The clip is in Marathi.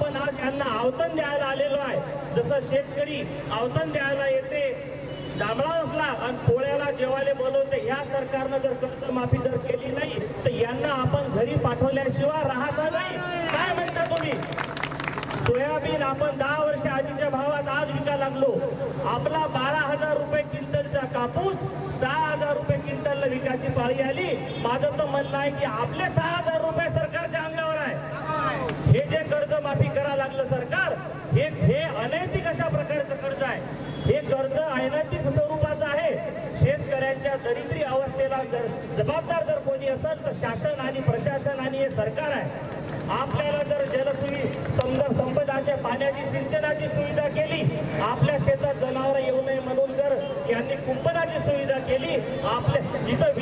आपण आज यांना आवतण द्यायला आलेलो आहे। जसं शेतकरी आवतण द्यायला येते जांभळा असला आणि पोळ्याला जेवायला बोलवते, ह्या सरकारनं जर कर्जमाफी जर केली नाही तर यांना आपण घरी पाठवल्याशिवाय राहता नाही। काय म्हणता तुम्ही? सोयाबीन आपण 10 वर्ष आधीच्या भावात आज विकायला लागलो। आपला 12,000 रुपये क्विंटलचा कापूस 6,000 रुपये क्विंटलला विकायची पाळी आली। माझं तर म्हणणं आहे की आपले 6,000 रुपये सरकारच्या अंगावर आहे। हे जे कर्जमाफी करायला लागलं सरकार, हे अनैतिक अशा प्रकारचं कर्ज आहे। हे कर्ज अनैतिक स्वरूपाचं आहे। शेतकऱ्यांच्या दरिद्री अवस्थेला जबाबदार जर कोणी असेल तर शासन आणि प्रशासन आणि हे सरकार आहे। आपल्याला जर संपदाच्या पाण्याची सिंचनाची सुविधा केली, आपल्या शेतात जनावर येऊ नये म्हणून जर यांनी कुंपणाची सुविधा केली, आपल्या जिथं